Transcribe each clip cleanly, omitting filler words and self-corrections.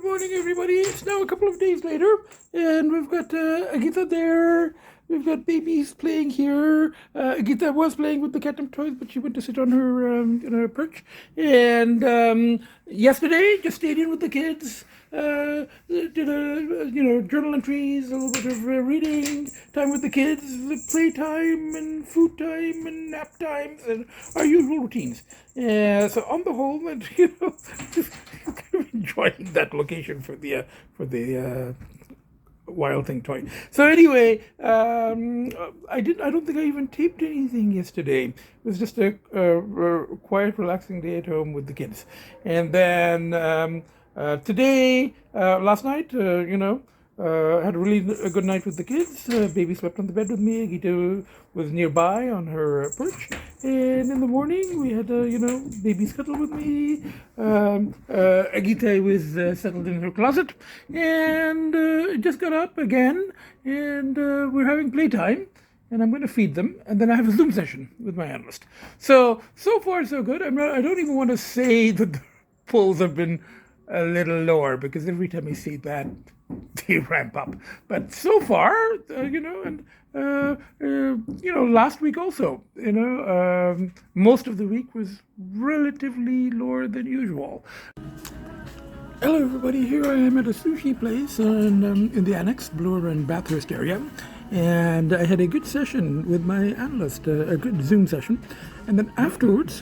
morning, everybody. It's now a couple of days later, and we've got Agita there. We've got babies playing here. Agita was playing with the catnip toys, but she went to sit on her perch. And yesterday, just stayed in with the kids. Did journal entries, a little bit of reading time with the kids, playtime and food time and nap times and our usual routines. So on the whole, just kind of enjoying that location for the Wild Thing toy. So anyway, I don't think I even taped anything yesterday. It was just a quiet, relaxing day at home with the kids. And then today, last night, had a really good night with the kids. Baby slept on the bed with me. Agita was nearby on her perch. And in the morning, we had, baby scuttle with me. Agita was settled in her closet. And just got up again. And we're having playtime. And I'm going to feed them. And then I have a Zoom session with my analyst. So far, so good. I don't even want to say that the polls have been a little lower, because every time I say that, they ramp up. But so far, last week also, most of the week was relatively lower than usual. Hello, everybody. Here I am at a sushi place in the Annex, Bloor and Bathurst area. And I had a good session with my analyst, a good Zoom session. And then afterwards,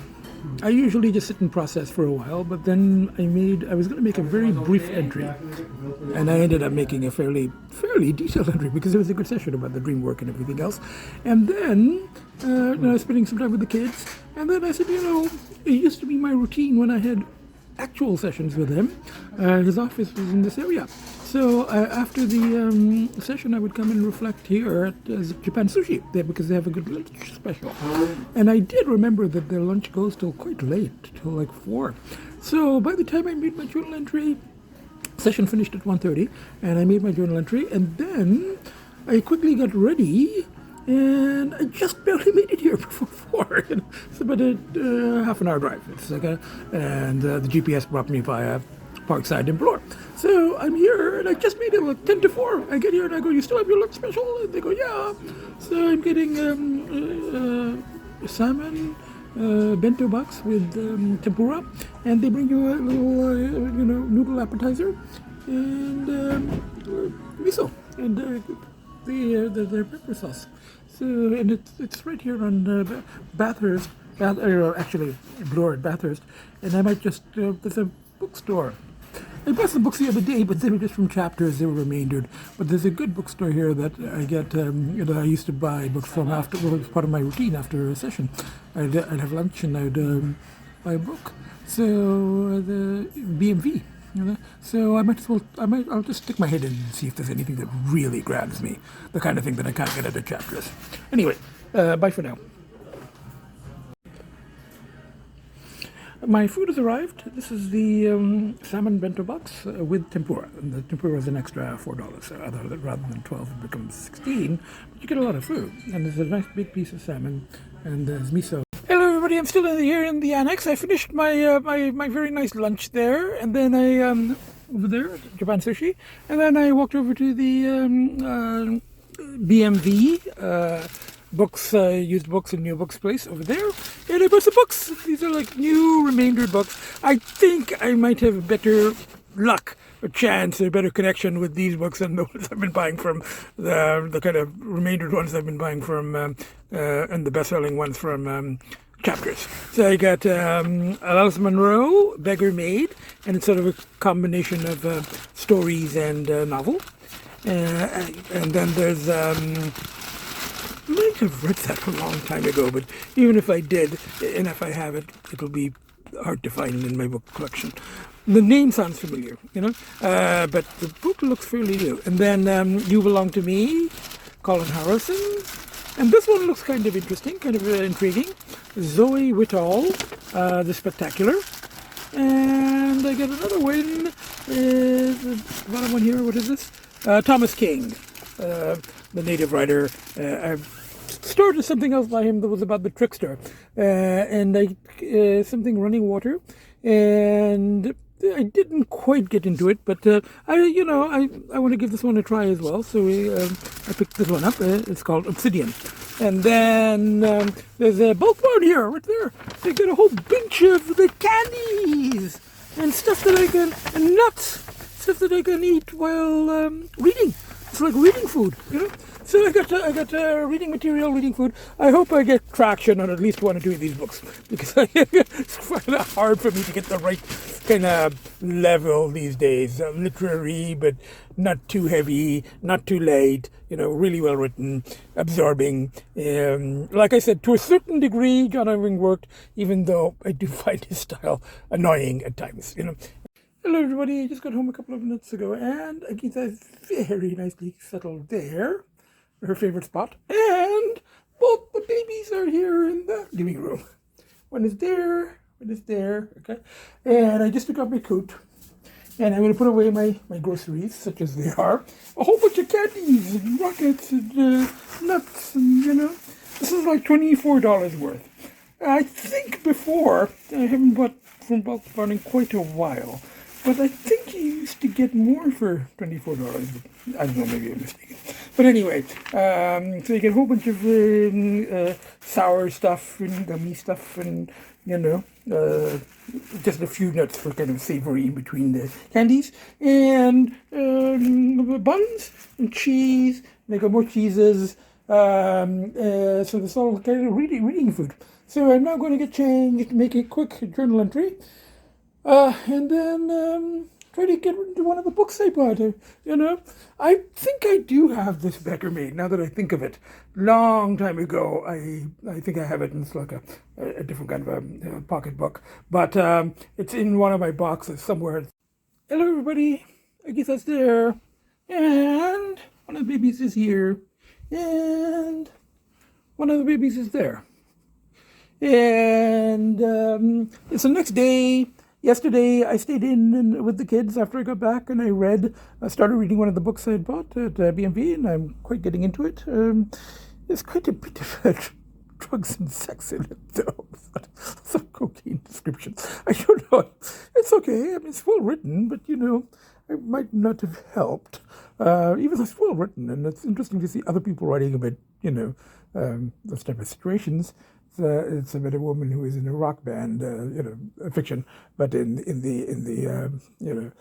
I usually just sit and process for a while, but then I was going to make a very brief entry, and I ended up making a fairly detailed entry because it was a good session about the dream work and everything else. And then I was spending some time with the kids, and then I said, it used to be my routine when I had actual sessions with him. His office was in this area. So after the session, I would come and reflect here at Japan Sushi, because they have a good lunch special. And I did remember that their lunch goes till quite late, till like 4. So by the time I made my journal entry, session finished at 1:30, and I made my journal entry, and then I quickly got ready, and I just barely made it here before 4. It's about a half an hour drive. It's like and the GPS brought me via Parkside and Bloor. So I'm here, and I just made it like 10 to 4. I get here and I go, "You still have your lunch special?" And they go, "Yeah." So I'm getting salmon bento box with tempura, and they bring you a little noodle appetizer and miso and their pepper sauce. So, and it's right here on Bathurst, actually Bloor and Bathurst, and I might just there's a bookstore. I bought some books the other day, but they were just from Chapters. They were remaindered. But there's a good bookstore here that I get. I used to buy books from after. Well, it was part of my routine after a session. I'd have lunch and I'd buy a book. So the BMV. So I'll just stick my head in and see if there's anything that really grabs me. The kind of thing that I can't get at the Chapters. Anyway, bye for now. My food has arrived. This is the salmon bento box with tempura. And the tempura is an extra $4. Rather than 12, it becomes 16. But you get a lot of food. And there's a nice big piece of salmon, and there's miso. Hello, everybody. I'm still here in the Annex. I finished my my very nice lunch there, and then I over there at Japan Sushi, and then I walked over to the BMV. Books, used books and new books place over there, and I bought some books. These are like new remaindered books. I think I might have better luck, a chance, a better connection with these books than the ones I've been buying from the kind of remaindered ones I've been buying from and the best-selling ones from Chapters. So I got Alice Munro, Beggar Maid, and it's sort of a combination of stories and novel. And then there's I might have read that a long time ago, but even if I did, and if I have it, it'll be hard to find in my book collection. The name sounds familiar, but the book looks fairly new. And then You Belong to Me, Colin Harrison. And this one looks kind of interesting, kind of intriguing. Zoe Whittall, The Spectacular. And I got another one. The bottom one here, what is this? Thomas King. The native writer. I've started something else by him that was about the trickster, and something running water, and I didn't quite get into it, but I want to give this one a try as well. So I picked this one up. It's called Obsidian. And then there's a bulk barn here, right there. They got a whole bunch of the candies and stuff that I can, and nuts, stuff that I can eat while reading. It's like reading food, you know. So I got reading material, reading food. I hope I get traction on at least one or two of these books, because it's kind of hard for me to get the right kind of level these days. Literary, but not too heavy, not too light. You know, really well written, absorbing. Like I said, to a certain degree, John Irving worked, even though I do find his style annoying at times. You know. Hello everybody, I just got home a couple of minutes ago, and Agita is very nicely settled there, her favorite spot, and both the babies are here in the living room. One is there, okay, and I just took off my coat, and I'm going to put away my groceries, such as they are, a whole bunch of candies and rockets and nuts, and you know, this is like $24 worth. I think before, I haven't bought from Bulk Barn in quite a while. But I think you used to get more for $24. I don't know, maybe I'm mistaken. But anyway, so you get a whole bunch of sour stuff and gummy stuff and, you know, just a few nuts for kind of savory in between the candies. And buns and cheese. They got more cheeses. So this all kind of reading food. So I'm now going to get changed, make a quick journal entry. And then try to get into one of the books I bought. You know, I think I do have this Becker made, now that I think of it. Long time ago, I think I have it, and it's like a different kind of a pocket book. But it's in one of my boxes somewhere. Hello, everybody. I guess that's there. And one of the babies is here. And one of the babies is there. And it's the next day. Yesterday, I stayed in with the kids after I got back, and I started reading one of the books I had bought at B&B, and I'm quite getting into it. There's quite a bit of drugs and sex in it, though. Some cocaine descriptions. I don't know. It's okay. I mean, it's well written, but, you know, it might not have helped. Even though it's well written, and it's interesting to see other people writing about, you know, those type of situations. It's about a woman who is in a rock band, you know, fiction, but in the you know,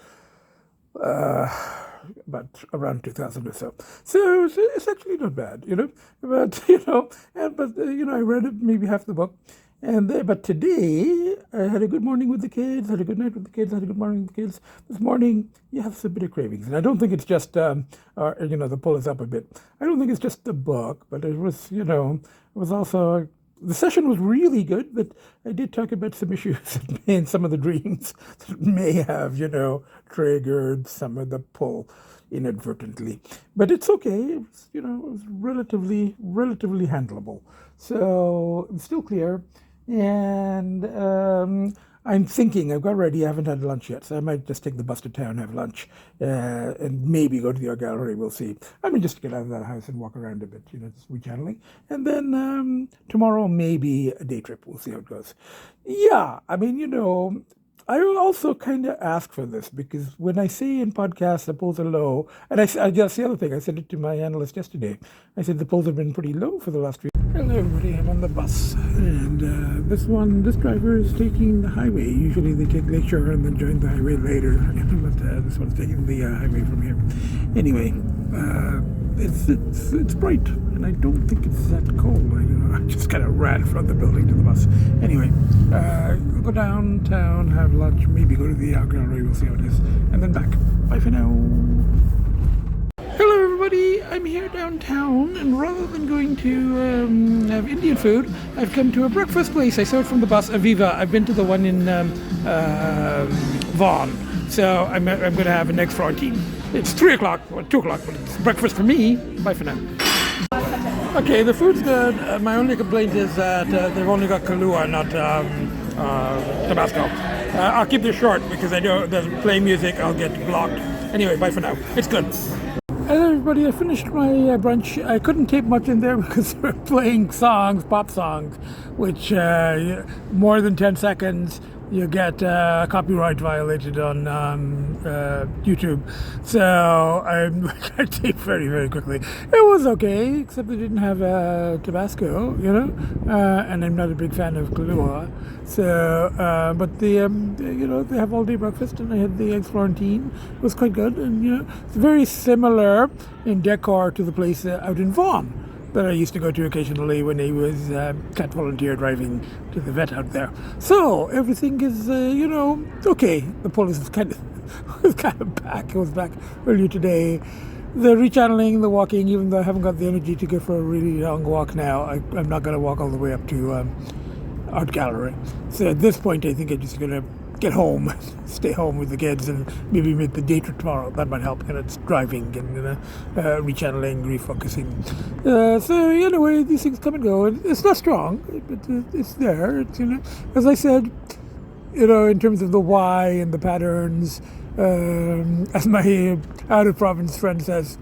about around 2000 or so. So it's actually not bad, you know. But you know, you know, I read it, maybe half the book, but today I had a good morning with the kids, had a good night with the kids, had a good morning with the kids. This morning you have a bit of cravings, and I don't think it's just you know, the pull is up a bit. I don't think it's just the book, but it was, you know, it was also. The session was really good, but I did talk about some issues and some of the dreams that may have, you know, triggered some of the pull inadvertently. But it's okay. It was, you know, it was relatively handleable. So I'm still clear. And I'm thinking, I've got ready, I haven't had lunch yet, so I might just take the bus to town, have lunch, and maybe go to the art gallery, we'll see. I mean, just to get out of that house and walk around a bit, you know, just rechanneling. And then tomorrow, maybe a day trip, we'll see how it goes. Yeah, I mean, you know, I also kind of ask for this, because when I say in podcasts the polls are low, and I just the other thing, I said it to my analyst yesterday, I said the polls have been pretty low for the last 3 years. Hello everybody, I'm on the bus, and this driver is taking the highway. Usually they take Lakeshore and then join the highway later, but this one's taking the highway from here. Anyway, it's bright, and I don't think it's that cold. I just kind of ran from the building to the bus. Anyway, go downtown, have lunch, maybe go to the art gallery, we'll see how it is, and then back. Bye for now. Hello everybody, I'm here downtown, and rather than going to have Indian food, I've come to a breakfast place. I saw it from the bus, Aviva. I've been to the one in Vaughan, so I'm going to have an egg florentine. It's 3 o'clock, or 2 o'clock, but it's breakfast for me. Bye for now. Okay, the food's good. My only complaint is that they've only got Kahlua, not Tabasco. I'll keep this short because I know there's playing music, I'll get blocked. Anyway, bye for now. It's good. Hello everybody, I finished my brunch. I couldn't tape much in there because we're playing songs, pop songs, which more than 10 seconds, you get copyright violated on YouTube. So I taped very, very quickly. It was okay, except they didn't have Tabasco, you know, and I'm not a big fan of Kahlua. So, but you know, they have all day breakfast, and I had the eggs Florentine. It was quite good, and you know, it's very similar in decor to the place out in Vaughan that I used to go to occasionally when he was cat volunteer driving to the vet out there. So everything is, you know, okay. The police was kind of back. It was back earlier today. The rechanneling, the walking, even though I haven't got the energy to go for a really long walk now, I'm not going to walk all the way up to art gallery. So at this point, I think I'm just going to get home, stay home with the kids, and maybe make the day trip tomorrow. That might help. And it's driving and rechanneling, refocusing. So anyway, these things come and go. And it's not strong, but it's there. It's, you know, as I said, you know, in terms of the why and the patterns, as my out of province friend says,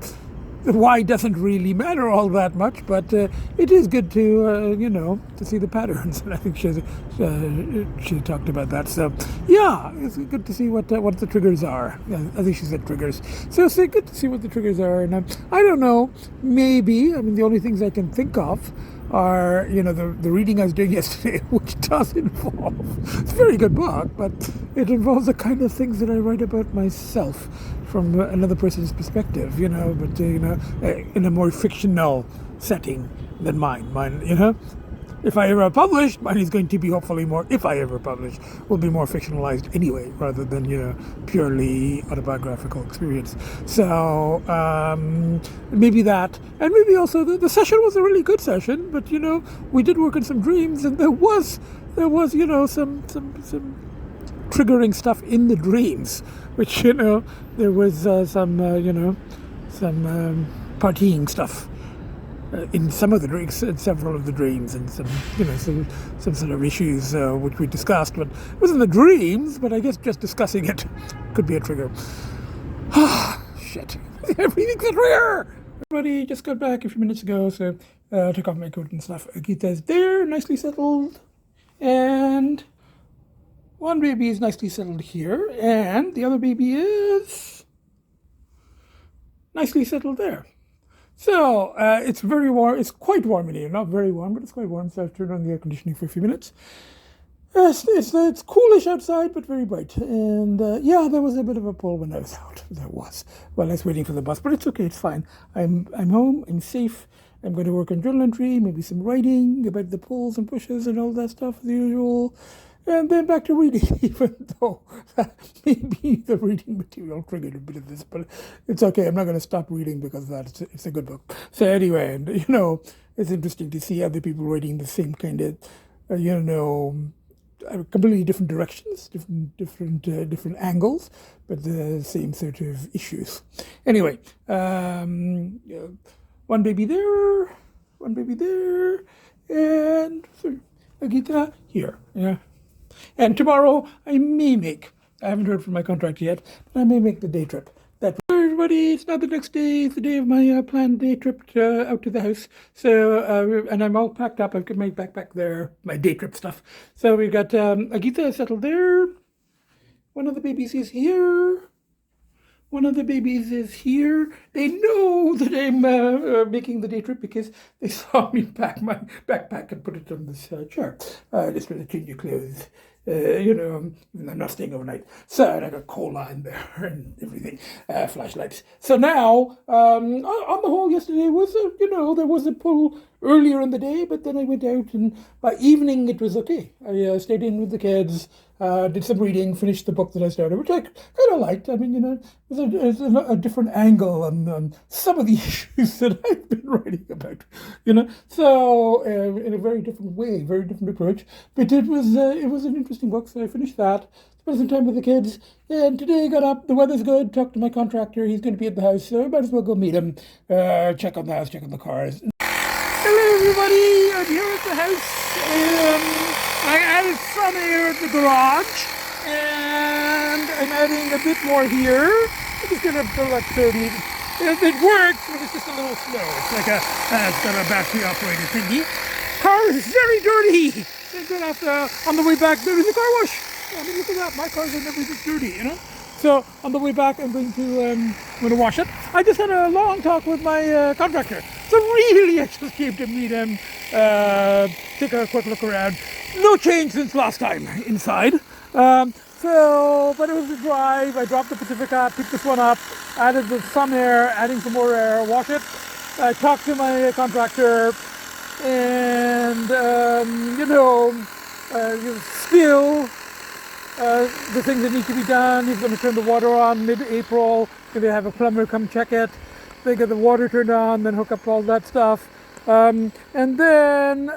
the why doesn't really matter all that much, but it is good to, you know, to see the patterns. And I think she talked about that. So, yeah, it's good to see what the triggers are. I think she said triggers. So it's good to see what the triggers are. And I don't know, maybe, I mean, the only things I can think of are, you know, the reading I was doing yesterday, which does involve, it's a very good book, but it involves the kind of things that I write about myself from another person's perspective, you know, but, you know, in a more fictional setting than mine. Mine, you know, if I ever publish, mine is going to be hopefully more, if I ever publish, will be more fictionalized anyway, rather than, you know, purely autobiographical experience. So maybe that, and maybe also the session was a really good session, but, you know, we did work on some dreams, and there was, you know, some triggering stuff in the dreams, which, you know, there was some, you know, some partying stuff in some of the dreams, in several of the dreams, and some, you know, some sort of issues which we discussed. But it wasn't the dreams, but I guess just discussing it could be a trigger. Shit. Everything's a trigger! Everybody just got back a few minutes ago, so took off my coat and stuff. Agita's there, nicely settled. And one baby is nicely settled here, and the other baby is nicely settled there. So it's very warm. It's quite warm in here. Not very warm, but it's quite warm. So I've turned on the air conditioning for a few minutes. It's coolish outside, but very bright. And yeah, there was a bit of a pull when I was out. There was. While I was waiting for the bus, but it's okay. It's fine. I'm home. I'm safe. I'm going to work on journal entry, maybe some writing about the pulls and pushes and all that stuff, the usual. And then back to reading, even though maybe the reading material triggered a bit of this, but it's okay. I'm not going to stop reading because of that. It's a good book. So anyway, and, you know, it's interesting to see other people writing the same kind of, you know, completely different directions, different angles, but the same sort of issues. Anyway, one baby there, and Agita here. Yeah. And tomorrow I haven't heard from my contractor yet, but I may make the day trip. Everybody, it's not the next day, it's the day of my planned day trip out to the house. So, and I'm all packed up. I've got my backpack there, my day trip stuff. So we've got Agita settled there. One of the babies is here. One of the babies is here. They know that I'm making the day trip because they saw me pack my backpack and put it on this chair. Just for the change of clothes. You know, I'm not staying overnight. So I got cola in there and everything, flashlights. So now, on the whole, yesterday was, you know, there was a pull earlier in the day, but then I went out, and by evening it was okay. I stayed in with the kids, did some reading, finished the book that I started, which I kind of liked. I mean, you know, it's a different angle on some of the issues that I've been writing about, you know. So in a very different way, very different approach. But it was an interesting book, so I finished that. Spent some time with the kids, and today I got up, the weather's good, talked to my contractor, he's going to be at the house, so I might as well go meet him, check on the house, check on the cars. Hello everybody, I'm here at the house. I added some air at the garage, and I'm adding a bit more here. I'm just going to fill up 30. It works, but it's just a little slow. It's like it's got a battery operated thingy. Car is very dirty. I'm going to have to, on the way back, go to the car wash. I mean, look at that. My cars are never this dirty, you know? So on the way back, I'm going to wash it. I just had a long talk with my contractor. So really, I just came to meet him, take a quick look around. No change since last time inside. But it was a drive. I dropped the Pacifica, picked this one up, added some air, adding some more air, wash it. I talked to my contractor, and still the things that need to be done. He's going to turn the water on mid-April. Going to have a plumber come check it. They get the water turned on, then hook up all that stuff. And then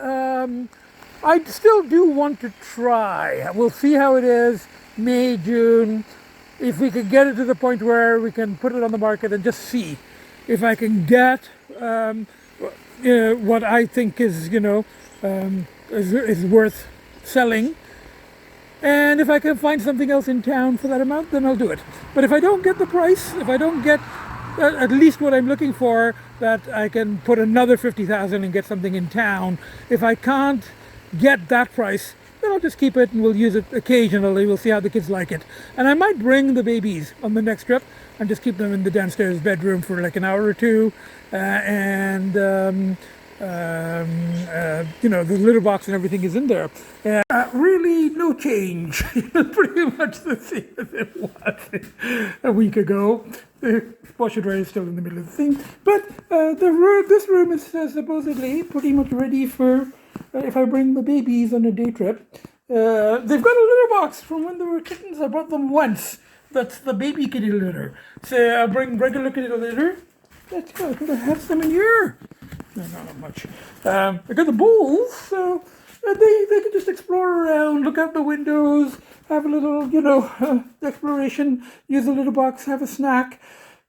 I still do want to try. We'll see how it is, May, June. If we can get it to the point where we can put it on the market and just see if I can get what I think is, is worth selling. And if I can find something else in town for that amount, then I'll do it. But if I don't get the price, if I don't get at least what I'm looking for, that I can put another 50,000 and get something in town. If I can't get that price, then I'll just keep it and we'll use it occasionally. We'll see how the kids like it. And I might bring the babies on the next trip and just keep them in the downstairs bedroom for like an hour or two. The litter box and everything is in there. Really no change. Pretty much the same as it was a week ago. The washer dryer is still in the middle of the thing. But this room is supposedly pretty much ready for if I bring the babies on a day trip. They've got a litter box from when they were kittens. I brought them once. That's the baby kitty litter. So I'll bring regular kitty litter. That's good. I'm going to have some in here. No, not much. I got the bowls, so they can just explore around, look out the windows, have a little, exploration, use a little box, have a snack,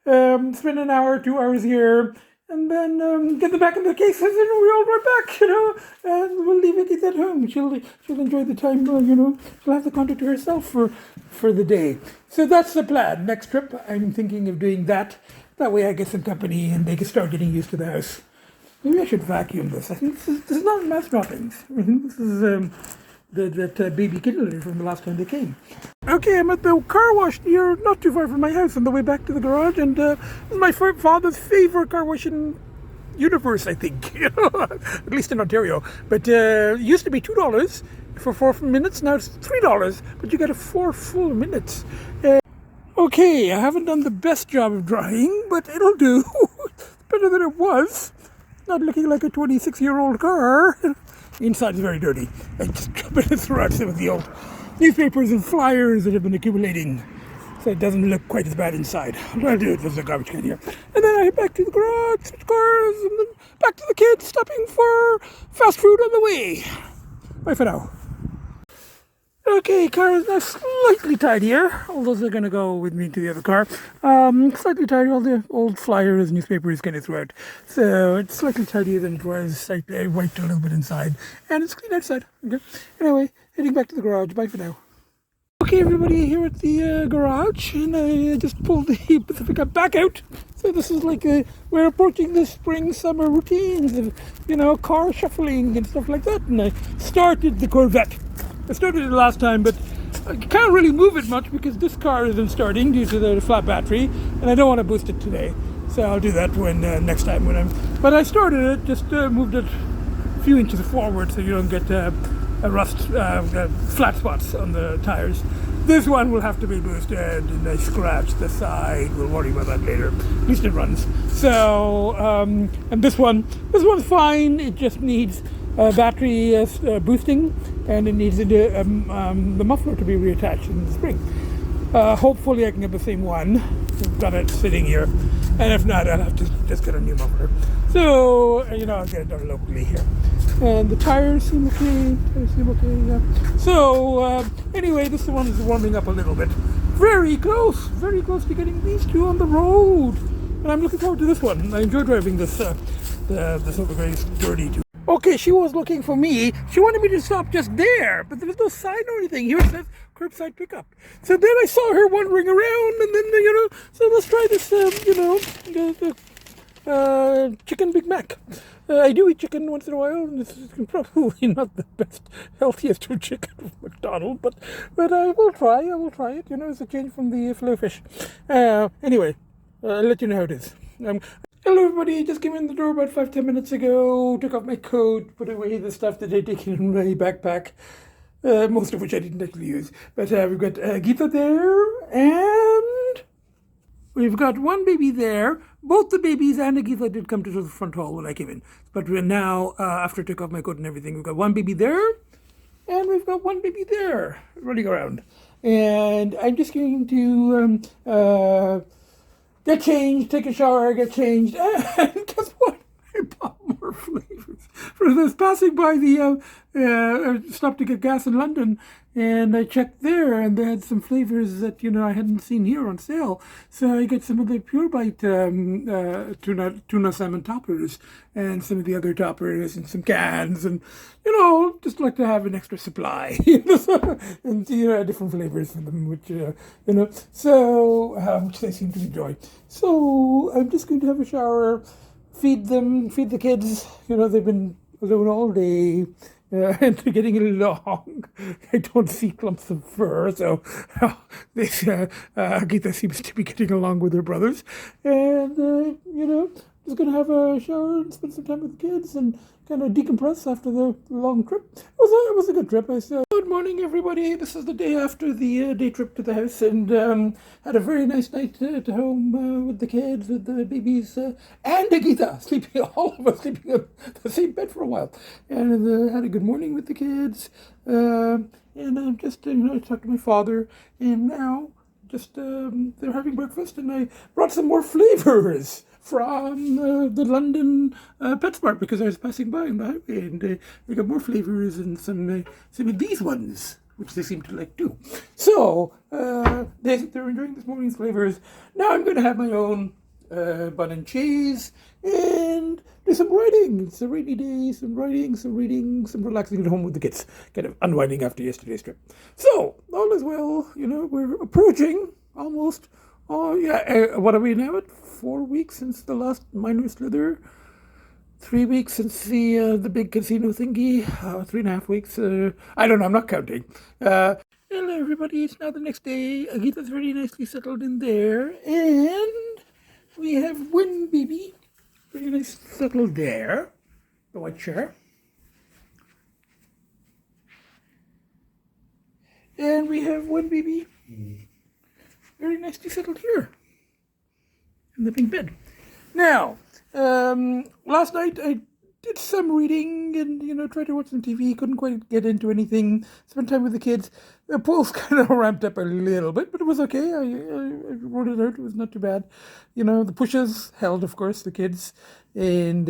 spend an hour, 2 hours here, and then get them back in the cases, and we all run back, and we'll leave it at home. She'll enjoy the time, she'll have the contract to herself for the day. So that's the plan. Next trip, I'm thinking of doing that. That way I get some company and they can start getting used to the house. Maybe I should vacuum this. I think this is not mass droppings. I think this is that baby kitty litter from the last time they came. Okay, I'm at the car wash here, not too far from my house, on the way back to the garage, and this is my father's favorite car wash in universe, I think, at least in Ontario. But it used to be $2 for 4 minutes, now it's $3, but you get 4 full minutes. Okay, I haven't done the best job of drying, but it'll do. It's better than it was. Not looking like a 26-year-old car. Inside is very dirty. I just drop it throughout some of the old newspapers and flyers that have been accumulating. So it doesn't look quite as bad inside. I'll do it. There's a garbage can here. And then I head back to the garage, switch cars, and then back to the kids, stopping for fast food on the way. Bye for now. Okay, car is now slightly tidier. All those are going to go with me to the other car. Slightly tidier, all the old flyers, newspapers kind of throughout. So it's slightly tidier than it was. I wiped a little bit inside. And it's clean outside. Okay. Anyway, heading back to the garage. Bye for now. Okay, everybody, here at the garage. And I just pulled the Pacifica back out. So this is like we're approaching the spring-summer routines of, car shuffling and stuff like that. And I started the Corvette. I started it last time, but I can't really move it much because this car isn't starting due to the flat battery, and I don't want to boost it today. So I'll do that when next time when I'm. But I started it, just moved it a few inches forward so you don't get flat spots on the tires. This one will have to be boosted, and I scratched the side. We'll worry about that later. At least it runs. So and this one's fine. It just needs battery boosting, and it needs the muffler to be reattached in the spring. Hopefully I can get the same one. I've got it sitting here, and if not, I'll have to just get a new muffler. So I'll get it done locally here. And the tires seem okay. Yeah. So anyway, this one is warming up a little bit. Very close to getting these two on the road, and I'm looking forward to this one. I enjoy driving this this over very dirty too. Okay, she was looking for me. She wanted me to stop just there, but there was no sign or anything. Here it says curbside pickup. So then I saw her wandering around, and then, so let's try this, chicken Big Mac. I do eat chicken once in a while, and this is probably not the best, healthiest of chicken from McDonald's, but I will try it, it's a change from the filet fish. Anyway, I'll let you know how it is. Hello everybody, just came in the door about 5-10 minutes ago, took off my coat, put away the stuff that I'd taken in my backpack, most of which I didn't actually use. But we've got Agita there, and we've got one baby there. Both the babies and Agita did come to the front hall when I came in. But we're now, after I took off my coat and everything, we've got one baby there, and we've got one baby there, running around. And I'm just going to get changed, take a shower, get changed, and guess what? I bought more flavors. For this, passing by the, I stopped to get gas in London, and I checked there, and they had some flavors that, I hadn't seen here on sale. So I got some of the Pure Bite tuna salmon toppers, and some of the other toppers, and some cans, and, just like to have an extra supply, and, different flavors for them, which, which they seem to enjoy. So I'm just going to have a shower, feed the kids, they've been alone all day, and they're getting a little long. I don't see clumps of fur, so this Agita seems to be getting along with her brothers. And, just going to have a shower and spend some time with the kids and kind of decompress after the long trip. It was a good trip. I said, good morning, everybody. This is the day after the day trip to the house, and had a very nice night at home with the kids, with the babies, and Agita, sleeping, all of us sleeping in the same bed for a while. And had a good morning with the kids. And just, I talked to my father, and now just they're having breakfast, and I brought some more flavors from the London PetSmart because I was passing by on the highway, and they got more flavors and some of these ones, which they seem to like too. So they're enjoying this morning's flavors. Now I'm going to have my own bun and cheese and do some writing. It's a rainy day, some writing, some reading, some relaxing at home with the kids, kind of unwinding after yesterday's trip. So all is well. We're approaching almost. Oh yeah, what are we now at? 4 weeks since the last minor slither. 3 weeks since the big casino thingy. 3.5 weeks. I don't know. I'm not counting. Hello everybody. It's now the next day. Agita's very nicely settled in there, and we have one baby, very nice settled there. The white chair. And we have one baby, very nicely settled here in the pink bed. Now, last night I did some reading and, tried to watch some TV. Couldn't quite get into anything. Spent time with the kids. The pulse kind of ramped up a little bit, but it was okay. I wrote it out. It was not too bad. The pushes held, of course, the kids. And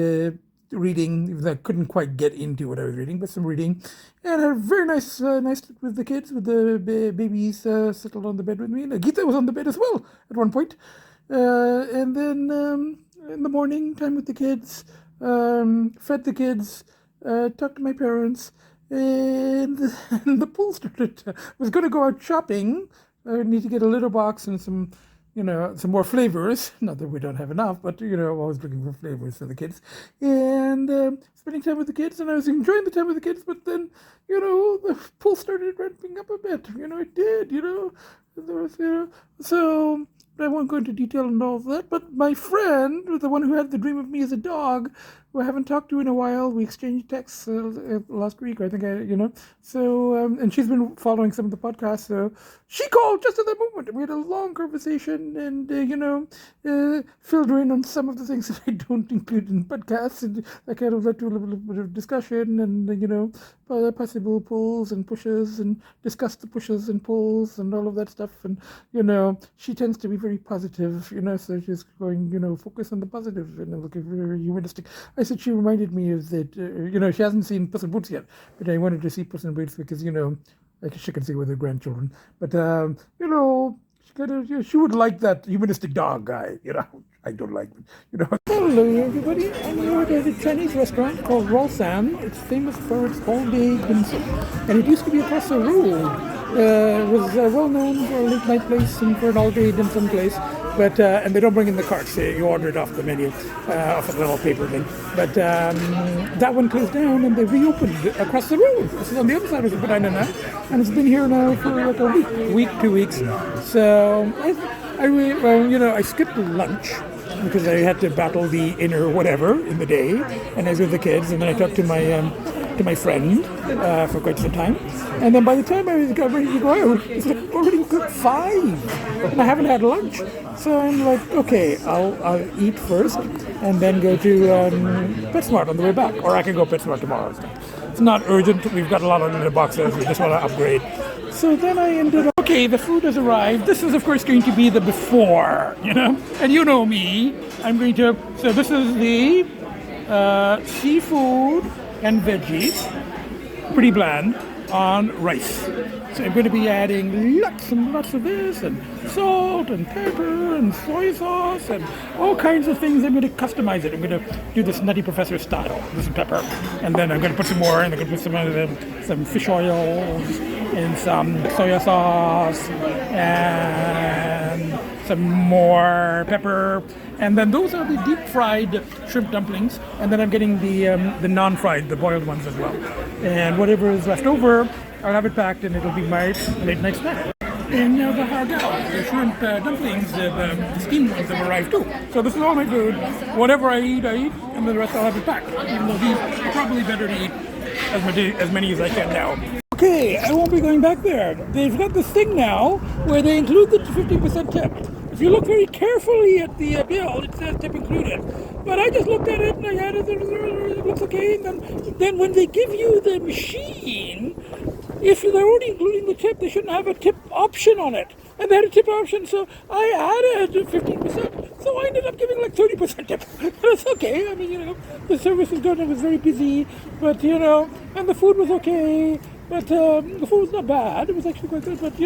reading, even though I couldn't quite get into what I was reading, but some reading. And had a very nice night with the kids, with the babies settled on the bed with me. And Agita was on the bed as well at one point. And then in the morning, time with the kids, fed the kids, talked to my parents, and the pool started. I was going to go out shopping. I need to get a litter box and some more flavors. Not that we don't have enough, but, I'm always looking for flavors for the kids. And spending time with the kids, and I was enjoying the time with the kids, but then, the pool started ramping up a bit. It did, there was, so I won't go into detail on all of that, but my friend, the one who had the dream of me as a dog, who I haven't talked to in a while, we exchanged texts last week, I think, so, and she's been following some of the podcasts, so she called just at that moment. We had a long conversation and, filled her in on some of the things that I don't include in podcasts, and that kind of led to a little bit of discussion and, possible pulls and pushes, and discussed the pushes and pulls and all of that stuff, and, she tends to be very positive, so she's going, focus on the positive and looking very humanistic. I said she reminded me of that, she hasn't seen Puss in Boots yet, but I wanted to see Puss in Boots because, she can see with her grandchildren. But, she would like that humanistic dog guy, I don't like it, Hello, everybody. I'm here at a Chinese restaurant called Rolsan. It's famous for its all-day dim sum. And it used to be across the road. It was well known for a late-night place and for an all-day dim sum place. But and they don't bring in the carts. You order it off the menu, off a little paper thing. But that one closed down, and they reopened across the road. This is on the other side of the banana now, and it's been here now for like a week, 2 weeks. So I skipped lunch because I had to battle the inner whatever in the day, and I was with the kids, and then I talked to my friend for quite some time, and then by the time I got ready to go out, it's like already 5, and I haven't had lunch. So I'm like, okay, I'll eat first, and then go to PetSmart on the way back, or I can go PetSmart tomorrow. It's not urgent. We've got a lot of little boxes. We just want to upgrade. So then I ended up, okay, the food has arrived. This is, of course, going to be the before, and you know me. So this is the seafood and veggies, pretty bland, on rice. So I'm going to be adding lots and lots of this, and salt and pepper and soy sauce and all kinds of things. I'm going to customize it. I'm going to do this Nutty Professor style with some pepper, and then I'm going to put some more, and I'm going to put some fish oil and some soy sauce and some more pepper. And then those are the deep fried shrimp dumplings, and then I'm getting the non-fried, the boiled ones as well. And whatever is left over, I'll have it packed, and it'll be my late night snack. And now the hagao, the shrimp dumplings, the steamed ones have arrived too. So this is all my food. Whatever I eat, and the rest I'll have it packed. Even though these are probably better to eat as many as I can now. Okay, I won't be going back there. They've got this thing now where they include the 50% tip. If you look very carefully at the bill, it says tip included. But I just looked at it and I had it looks okay. And then when they give you the machine, if they're already including the tip, they shouldn't have a tip option on it. And they had a tip option, so I added 15%. So I ended up giving like 30% tip. That's okay. I mean, the service was good. I was very busy, but and the food was okay. But the food was not bad. It was actually quite good. But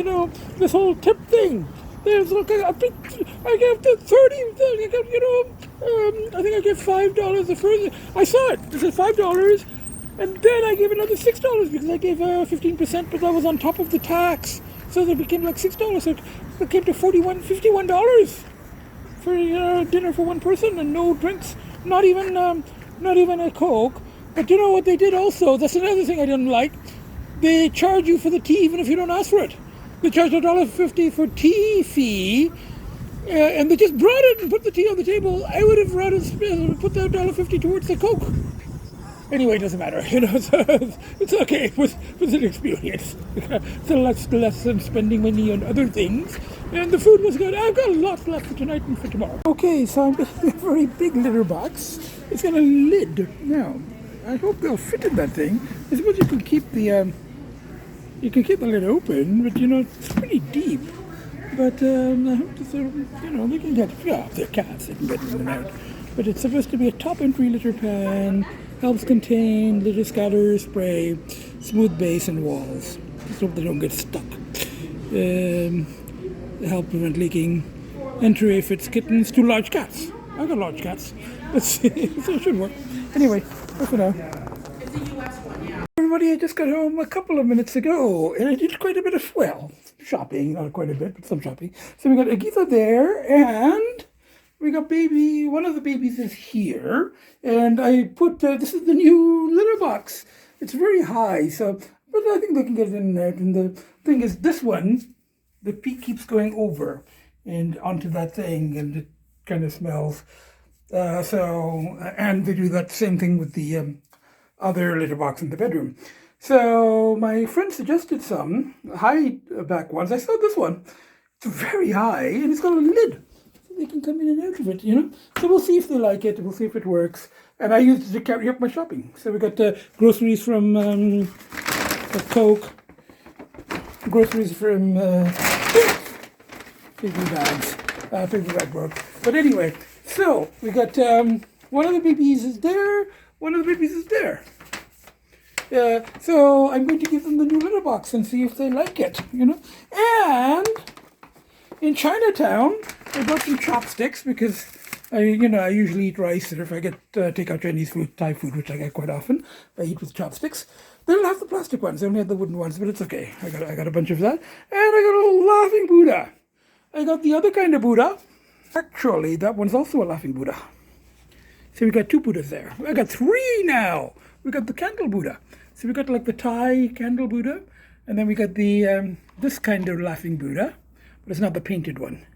this whole tip thing. There's I gave the 30. I think I gave $5 the first. I saw it. This is $5, and then I gave another $6 because I gave 15%, but that was on top of the tax. So it became like $6. So it came to $51 for dinner for one person and no drinks. Not even a Coke. But you know what they did also? That's another thing I didn't like. They charge you for the tea even if you don't ask for it. They charged $1.50 for tea fee, and they just brought it and put the tea on the table. I would have rather put the $1.50 towards the Coke. Anyway, it doesn't matter, so it's okay. It was an experience. It's a lot less than spending money on other things, and the food was good. I've got a lot left for tonight and for tomorrow. Okay, so I'm getting a very big litter box. It's got a lid. Now, I hope they'll fit in that thing. I suppose you can keep the lid open, but it's pretty deep. But I hope that they can get, if they're cats, they can get in and out. But it's supposed to be a top entry litter pan, helps contain litter scatter spray, smooth base and walls. Just hope they don't get stuck. Help prevent leaking. Entry fits kittens to large cats. I've got large cats. Let's see, so it should work. Anyway, that's for now. Everybody, I just got home a couple of minutes ago, and I did quite a bit of, shopping, not quite a bit, but some shopping. So we got Agita there, and we got one of the babies is here, and I put, this is the new litter box. It's very high, but I think they can get it in and out, and the thing is, this one, the peak keeps going over, and onto that thing, and it kind of smells. And they do that same thing with the other litter box in the bedroom. So my friend suggested some high back ones. I saw this one. It's very high and it's got a lid. So they can come in and out of it, So we'll see if they like it. We'll see if it works. And I used it to carry up my shopping. So we got groceries from Coke. Groceries from paper bags. Paper bag broke. But anyway, so we got one of the babies is there. One of the babies is there. So I'm going to give them the new litter box and see if they like it, And in Chinatown, I bought some chopsticks because I usually eat rice, or if I get takeout Chinese food, Thai food, which I get quite often, I eat with chopsticks. They don't have the plastic ones; they only have the wooden ones, but it's okay. I got a bunch of that, and I got a little laughing Buddha. I got the other kind of Buddha. Actually, that one's also a laughing Buddha. So we got two Buddhas there. I got three now. We got the candle Buddha. So we got like the Thai candle Buddha, and then we got the this kind of laughing Buddha, but it's not the painted one.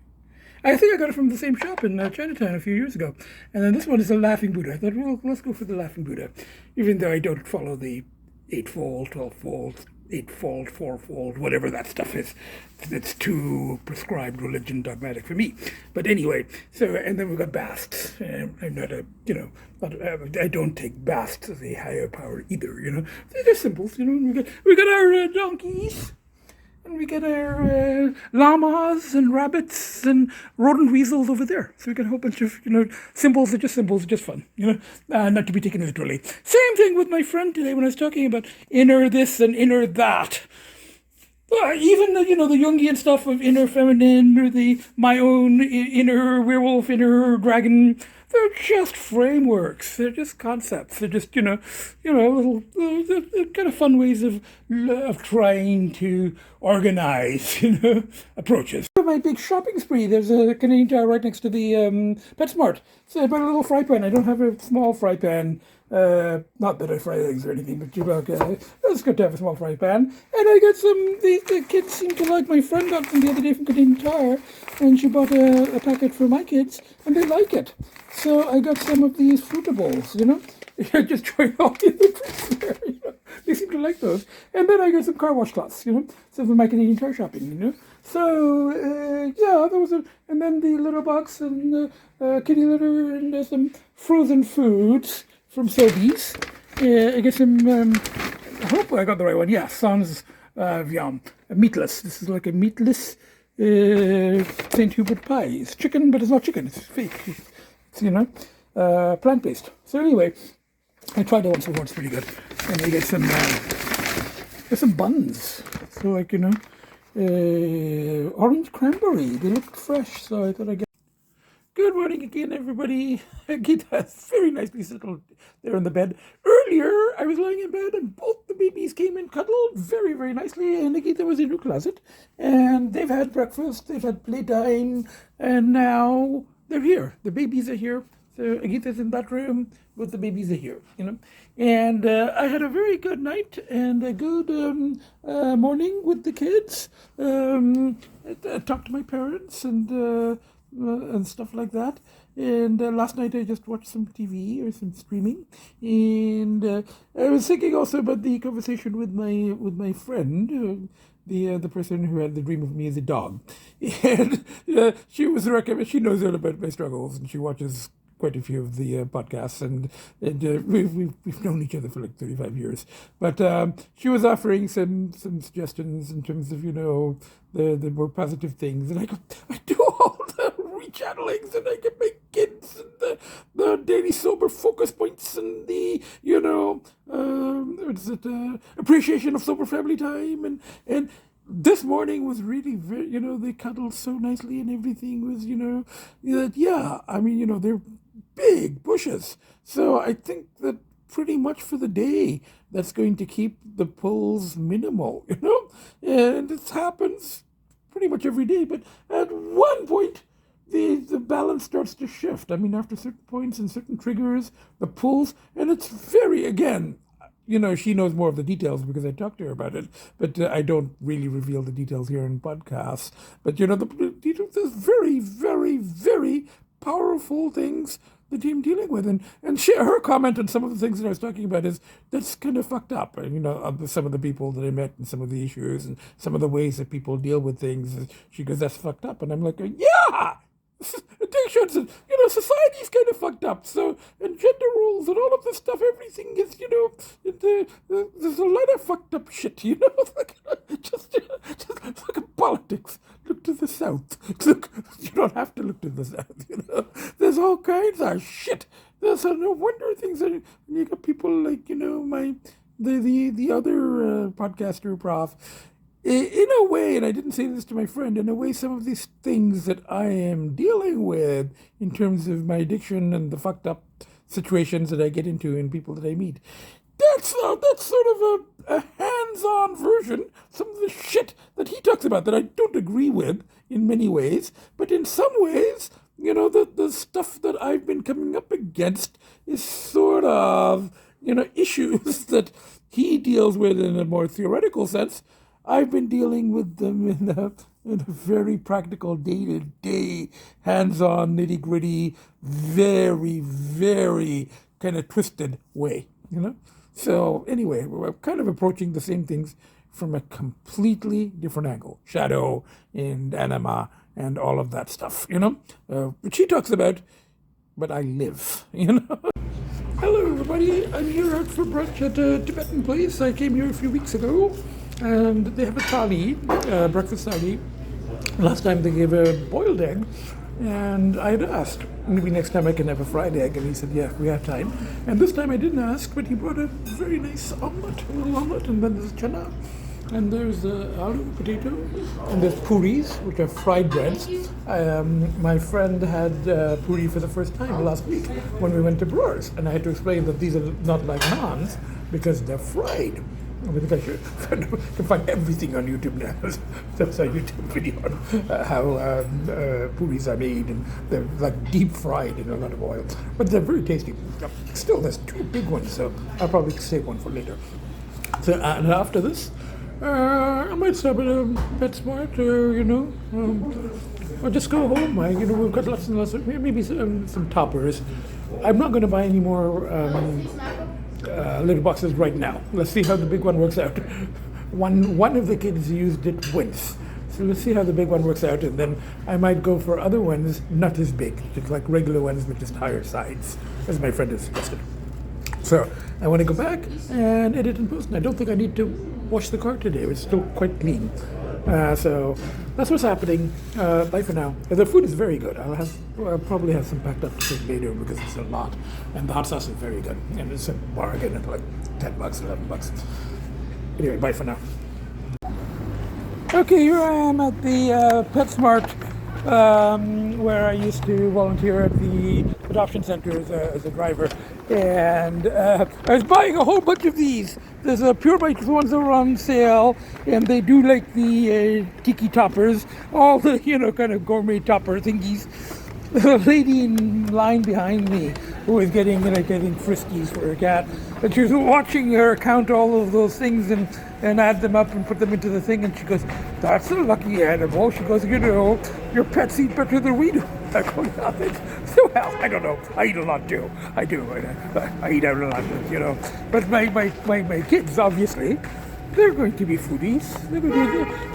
I think I got it from the same shop in Chinatown a few years ago. And then this one is a laughing Buddha. I thought, well, let's go for the laughing Buddha, even though I don't follow the 8-fold, 12-fold, 8-fold, 4-fold, whatever that stuff is. It's too prescribed religion dogmatic for me. But anyway, so, and then we've got basts. I'm not a, I don't take basts as a higher power either, They're just symbols, We got our donkeys. And we get our llamas and rabbits and rodent weasels over there. So we got a whole bunch of, symbols are just fun, not to be taken literally. Same thing with my friend today when I was talking about inner this and inner that. Even the Jungian stuff of inner feminine or my own inner werewolf, inner dragon, they're just frameworks. They're just concepts. They're just, little kind of fun ways of trying to organize, approaches. My big shopping spree. There's a Canadian Tire right next to the PetSmart. So I bought a little fry pan. I don't have a small fry pan. Not that I fry eggs or anything, but it's good to have a small fry pan. And I got some, the kids seem to like, my friend got them the other day from Canadian Tire, and she bought a packet for my kids, and they like it. So I got some of these fruitables, just trying all the other fruits there, They seem to like those. And then I got some car wash cloths, some for my Canadian Tire shopping, So, that was it. And then the litter box and kitty litter and some frozen foods from Sobeys. I get some, I hope I got the right one. Yeah, sans viande. Meatless. This is like a meatless St. Hubert pie. It's chicken, but it's not chicken. It's fake. It's, plant-based. So anyway, I tried it once before. It's pretty good. And I get some buns. So like, orange cranberry. They looked fresh, so I thought I'd get. Good morning again, everybody. Agita is very nicely settled there in the bed. Earlier, I was lying in bed and both the babies came and cuddled very, very nicely. And Agita was in her closet. And they've had breakfast, they've had playtime, and now they're here. The babies are here. So Agita's in that room, but the babies are here, And I had a very good night and a good morning with the kids. I talked to my parents and stuff like that. And last night I just watched some TV or some streaming, and I was thinking also about the conversation with my friend, the person who had the dream of me as a dog, and she was she knows all about my struggles, and she watches quite a few of the podcasts, and we've known each other for like 35 years. But she was offering some suggestions in terms of the more positive things, and I do all the rechannelings, and I get my kids and the daily sober focus points, and the appreciation of sober family time, and this morning was really very, they cuddled so nicely, and everything was, they're big bushes. So I think that pretty much for the day, that's going to keep the pulls minimal, and it happens pretty much every day. But at one point, the balance starts to shift. I mean, after certain points and certain triggers, the pulls, and it's very, again, she knows more of the details because I talked to her about it, but I don't really reveal the details here in podcasts. But, the details, there's very, very, very powerful things that I'm dealing with. And her comment on some of the things that I was talking about is, that's kind of fucked up. And, some of the people that I met and some of the issues and some of the ways that people deal with things, she goes, that's fucked up. And I'm like, yeah! Addictions and society's kind of fucked up. So, and gender roles and all of this stuff, everything is there's a lot of fucked up shit. Just look at politics. Look to the south. Look, you don't have to look to the south. There's all kinds of shit. There's no wonder things that you got people like the other podcaster prof. In a way, and I didn't say this to my friend, in a way, some of these things that I am dealing with in terms of my addiction and the fucked up situations that I get into and people that I meet, that's sort of a hands-on version, some of the shit that he talks about that I don't agree with in many ways, but in some ways, the stuff that I've been coming up against is sort of, issues that he deals with in a more theoretical sense. I've been dealing with them in a very practical, day-to-day, hands-on, nitty-gritty, very, very kind of twisted way. So anyway, we're kind of approaching the same things from a completely different angle. Shadow and anima and all of that stuff. Which he talks about, but I live. Hello, everybody. I'm here out for brunch at a Tibetan place. I came here a few weeks ago, and they have a thali, breakfast thali. Last time they gave a boiled egg, and I had asked, maybe next time I can have a fried egg, and he said, yeah, we have time. And this time I didn't ask, but he brought a very nice omelette, a little omelette, and then there's chana, and there's aloo, potato, and there's puris, which are fried breads. My friend had puri for the first time last week when we went to Brewers, and I had to explain that these are not like naans because they're fried. I think I can find everything on YouTube now. There's a YouTube video on how puris are made, and they're like deep fried in a lot of oil. But they're very tasty. Still, there's two big ones, so I'll probably save one for later. So, and after this, I might stop at a PetSmart, or just go home. We've got lots and lots of, maybe some toppers. I'm not going to buy any more little boxes right now. Let's see how the big one works out. One of the kids used it once. So let's see how the big one works out, and then I might go for other ones, not as big, just like regular ones with just higher sides, as my friend has suggested. So I want to go back and edit and post, and I don't think I need to wash the car today. It's still quite clean. So that's what's happening. Bye for now. The food is very good. I'll probably have some packed up to take later because it's a lot. And the hot sauce is very good. And it's a bargain at like $10, $11. Anyway, bye for now. Okay, here I am at the PetSmart, where I used to volunteer at the adoption center as a driver. And I was buying a whole bunch of these. There's Pure Bites ones that are on sale, and they do like the tiki toppers, all the, kind of gourmet topper thingies. The lady in line behind me who was getting Friskies for her cat, and she was watching her count all of those things and add them up and put them into the thing, and she goes, that's a lucky animal. She goes, your pets eat better than we do. I go, so well, I don't know. I eat a lot too. I do. I eat out a lot, But my kids, obviously, they're going to be foodies.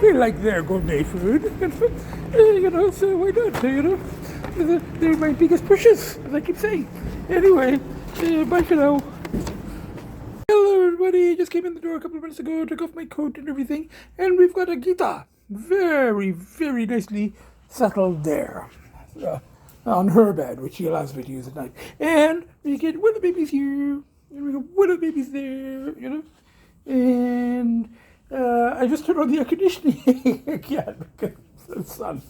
They like their gourmet food. So why not, They're my biggest pushes, as I keep saying. Anyway, bye for now. Hello, everybody. Just came in the door a couple of minutes ago, took off my coat and everything, and we've got Agita very, very nicely settled there on her bed, which she allows me to use at night. And we get one of the babies here, and we got one of the babies there, And I just turned on the air conditioning again because of the sun.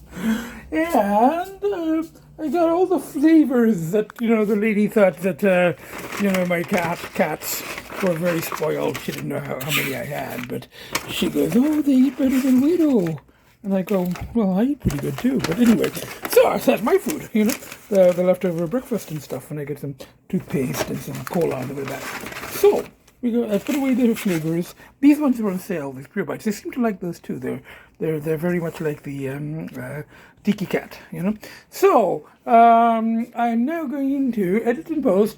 And I got all the flavors that, the lady thought that, my cats were very spoiled. She didn't know how many I had, but she goes, oh, they eat better than we do. And I go, well, I eat pretty good too. But anyway, so that's my food, the leftover breakfast and stuff. And I get some toothpaste and some cola out of that. So I put away their flavors. These ones are on sale, these Pure Bites. They seem to like those too. They're very much like the Tiki Cat, So I'm now going to edit and post.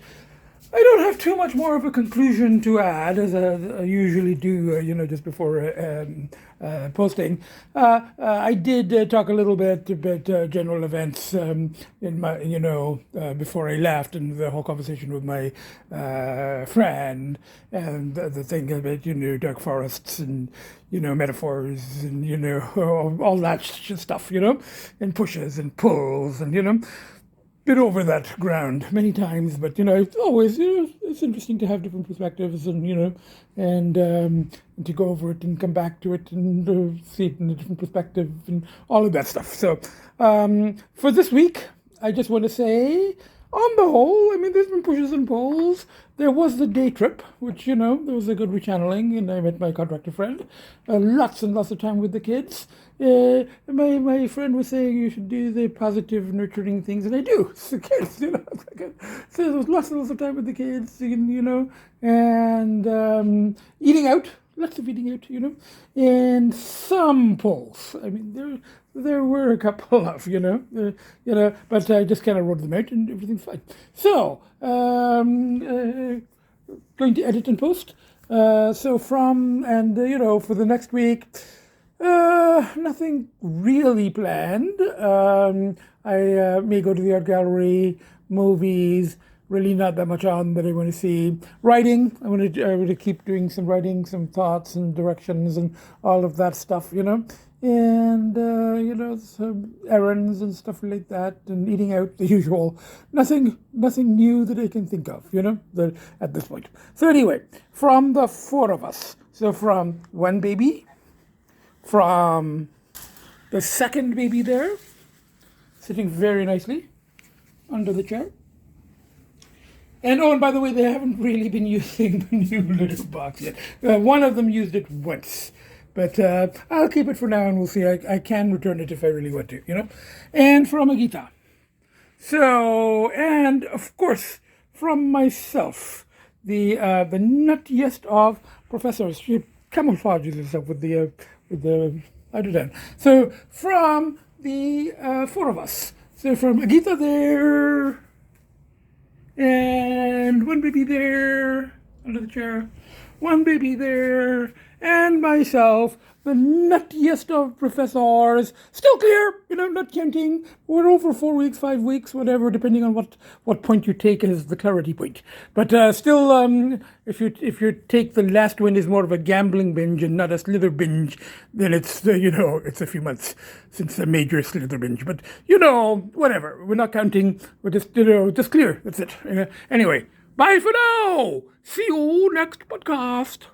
I don't have too much more of a conclusion to add, as I usually do, just before posting. I did talk a little bit about general events in my, before I left, and the whole conversation with my friend, and the thing about, dark forests and, metaphors and, all that stuff, and pushes and pulls and, been over that ground many times, but it's always it's interesting to have different perspectives and and to go over it and come back to it and see it in a different perspective and all of that stuff. So for this week, I just want to say on the whole, I mean, there's been pushes and pulls. There was the day trip, which, there was a good rechanneling, and I met my contractor friend. Lots and lots of time with the kids. My friend was saying you should do the positive, nurturing things, and I do. It's the kids, So there was lots and lots of time with the kids, and eating out. Lots of eating out, and some pulls. I mean, there were a couple of, but I just kind of wrote them out and everything's fine. So, going to edit and post. For the next week, nothing really planned. I may go to the art gallery, movies. Really not that much on that I want to see. Writing, I want to keep doing some writing, some thoughts and directions and all of that stuff, and some errands and stuff like that, and eating out, the usual. Nothing new that I can think of, at this point. So anyway, from the four of us, so from one baby, from the second baby there, sitting very nicely under the chair. And by the way, they haven't really been using the new litter box yet. One of them used it once, but I'll keep it for now, and we'll see. I can return it if I really want to, And from Agita. So, and of course, from myself, the nuttiest of professors. She camouflages herself with the hydrogen. So, from the four of us. So, from Agita there. And one baby there, under the chair, one baby there, and myself, the nuttiest of professors, still clear, not counting. We're over 4 weeks, 5 weeks, whatever, depending on what point you take as the clarity point. But still, if you take the last one as more of a gambling binge and not a slither binge, then it's it's a few months since the major slither binge. But whatever, we're not counting. We're just just clear. That's it. Anyway, bye for now. See you next podcast.